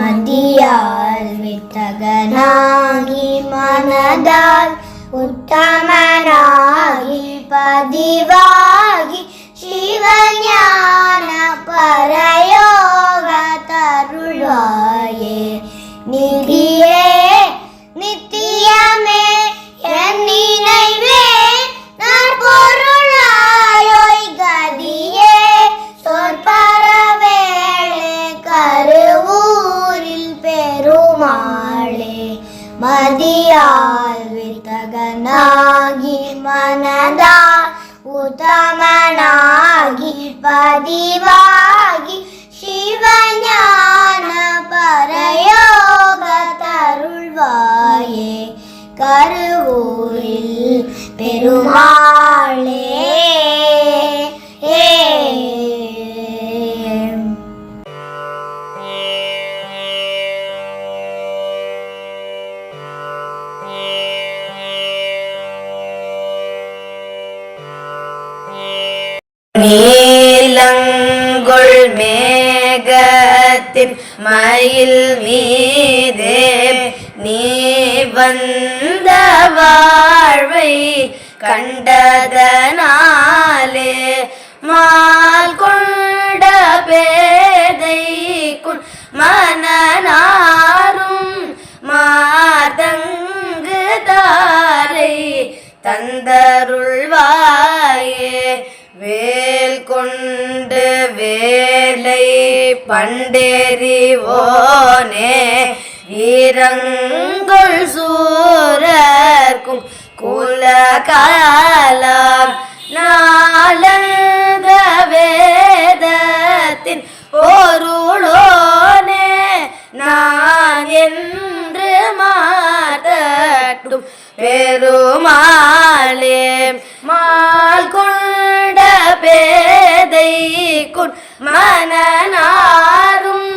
மதியால் வித்தகனாகி மனதால் உத்தமனாகி பதிவாகி சிவஞான பரயோக தருள்வாயே. நிதியே நித்தியமே என் நினைவே நற்பொருளாயோய் கதியே சொற்பரவேளே கருவூரில் பெருமாளே. மதியால் வித்தகனாகி மனதால் உத்தமனாகி பதிவாகி சிவஞான பரயோக தருள்வாயே. கருவூரில் பெருமாளே. நீலங்குள் மேகத்தின் மயில் மீதே நீ வந்த வாழ்வை கண்டதனாலே மால் கொண்ட பேதைக்குள் மனநாரும் மாதங்கு தாரை தந்தருள்வாயே. வேல் கொண்டு வேலை பண்டேறிவோனே வீரங்குள் சூரர்க்கும் குலகாலம் நாளந்த வேதத்தின் பொருளோனே நான் என்று மாதட்டும் பெருமாளே. மால் கொண்ட பேதைக்குள் மனநாரும்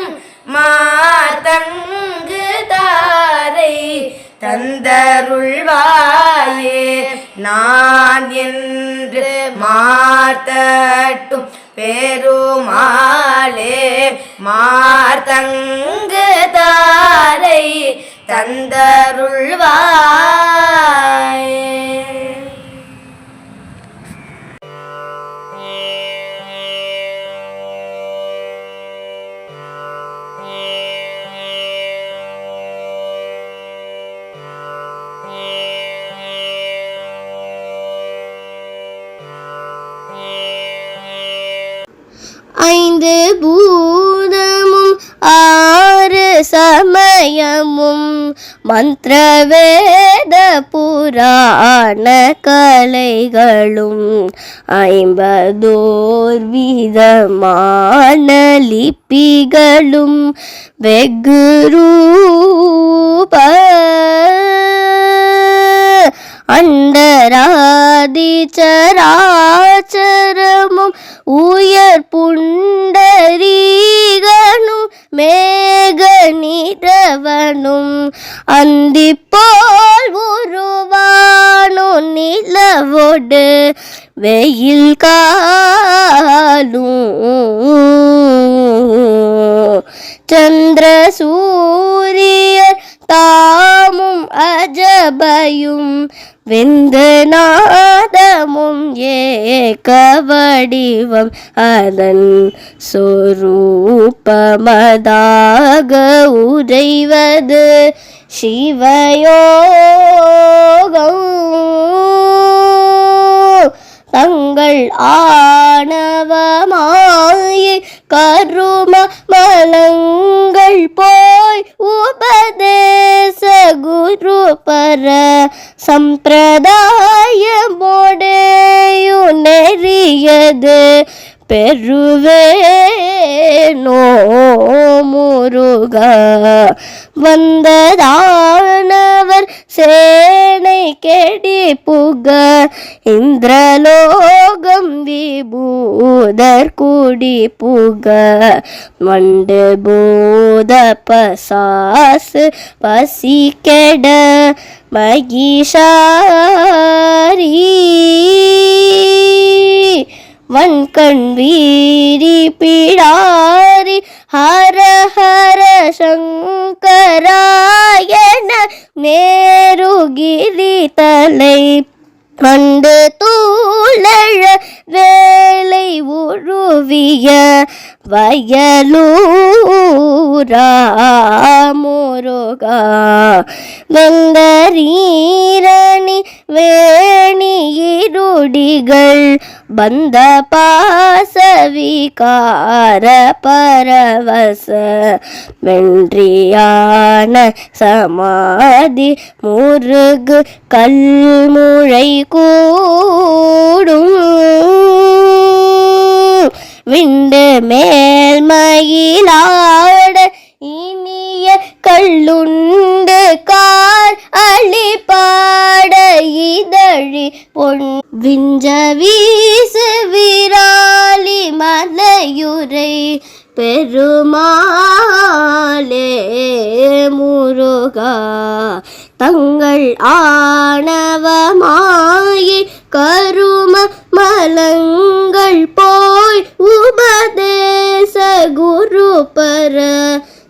மாதங்கு தாரை தந்தருள்வாயே. நான் என்று மார்த்தட்டும் பெருமாளே மார்த்தங்கு தாரை தந்தருள்வாயே. ஐந்து பூதமும் ஆறு சமயமும் மந்திரவேத புராண கலைகளும் 50 விதமான லிபிகளும் வெகு ரூப அண்டராதி சராச்சரமும் உயர் புண்டரீகனும் மேகநிறவனும் அந்திப்போல் உருவானோ நிலவோடு வெயில் காலும் சந்திர சூரியர் தாமும் அஜபயும் விந்துநாதமும் ஏக வடிவம் அதன் சொரூபமதாக உறைவது சிவயோகம். தங்கள் ஆணவமாயை கரும மலங்கள் போய் உபதேச குரு பர சம்பிரதாயமோடேயு நெறியது பெருவேனோ முருகா. வந்ததானவர் சேனை கெடி புக இந்திரலோகம் விபூதர் கூடி புக மண்டு பூத பசாசு பசி கெட மகிஷாரி வன்கண் வீரி பிடாரி ஹர ஹர சங்கராயண மேருகிரி தலை கண்டு தூளழ வேலை உருவிய வயலூரா முருகா வெந்தரீரணி வேணி இருடிகள் பந்த பாசவிகார பரவச வென்றியான சமாதி முருகு கல்முழை கூடும் விண்டு மேல் மயிலாட இனிய கள்ளுண்டு கார் அழிபாட இதழி பொன் விஞ்ச வீசு விராலி மலையுரை பெருமாளே முருகா தங்கள் ஆணவமாயி கரும மலங்கள் போய் உபதேச குரு பர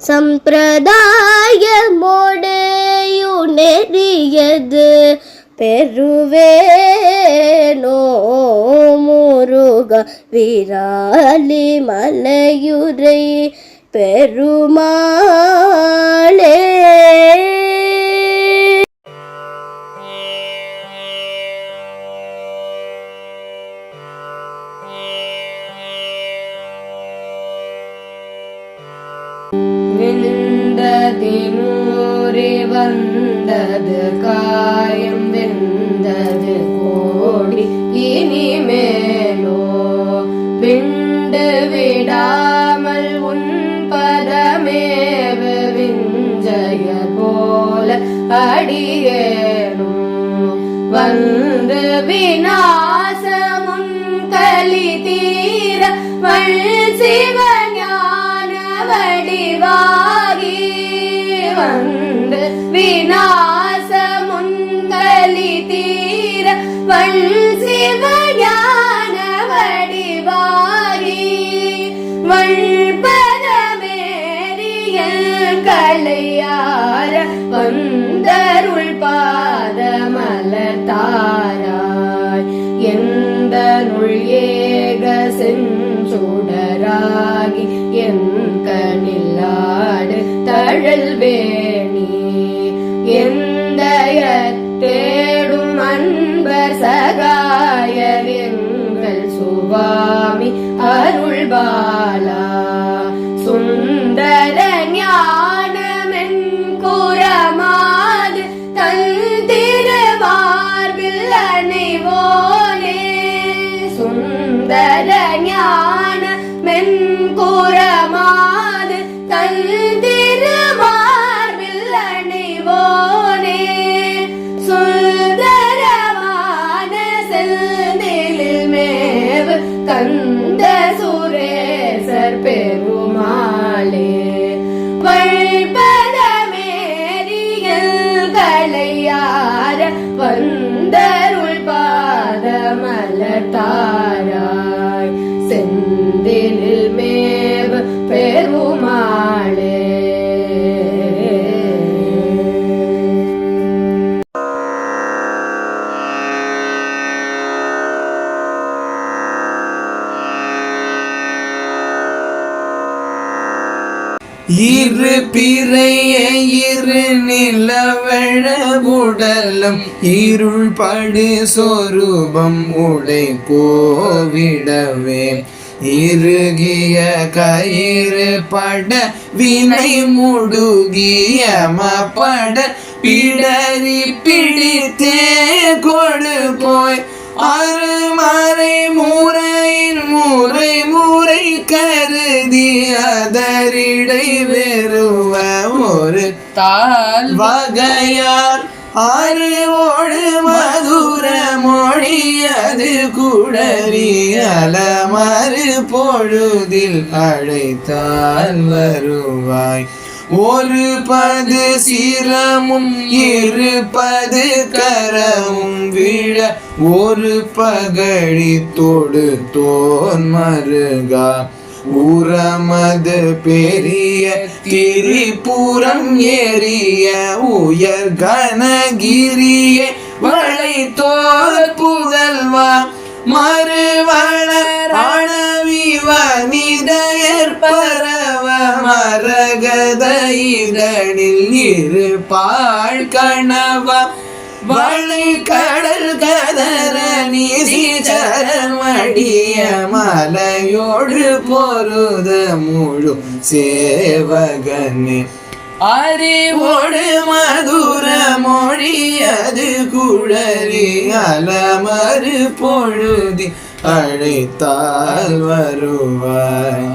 சம்பிரதாய மோடையு நெறியது பெருவேனோ முருக விராலி மலையுரை பெருமாளே. விந்ததினூரி வந்தது காயம் வெந்தது கோடி இனிமேலோ விண்டு விடாமல் உன் பதமேவு விஞ்சய போல அடியேனும் வந்து விநாசமுன் கலி தீர வள் சிவஞான வடிவாகி வந்து விநாசமுன் கலி தீர வள் சிவஞான வடிவாகி வள்பதமேறிய கலையார வந்தருள் பாதமலர்த்தாராய் எந்த நுள் ஏக செஞ்சுடராகி என் கனில்லாடு தழல் வேணி எந்த தேடும் அன்பர் சகாயர் எங்கள் சுவாமி அருள் பாலா சுந்தர ஞானமென் குரமாது தன் திருமார்பில் அணைவோனே சுந்தர ஞானமென் குரமாது தன் திருமார்பில் அணைவோனே சுந்தரமான செல்நிலில் மேவு கந்த சுரேசர் பெருமாளே வள்பதமேறியல் கலையார வந்தருள் பாதமலர்த்தாராய் செந்திலில் மேவு பெருமாளே. இரு பிறைய இரு நிலவழ உடலம் இருள் படு சொரூபம் உடை கோவிடவே இறுகிய கயிறு பட வினை முடுகிய மபட பிடரி பிடித்தே கொடு போய் அருமறை முறையின் முறை முறை கருதி அதரிடை வெறுவ ஒரு தாழ் வகையார் அறிவோடு மதுர மொழியது குடறியலமறு பொழுதில் அழைத்தால் வருவாய் ஒரு பது சிரமும் இருபது கரமும் விழ ஒரு பகழி தொடுத்தோன் மருகா உரமது பெரிய திரிபுரம் ஏறிய உயர் கனகிரிய வளைத்தோர் புகழ்வா மறுவளர் அணவிவனிதயர் பரவ மரகத இதழில் இருபாள் கணவா வளை கடல் கதற நீசி சரமடிய மலையோடு பொருத முழு சேவகனே அறிவோடு மதுர மொழியது குழறி அலமறு பொழுதி அழைத்தால் வருவாய்.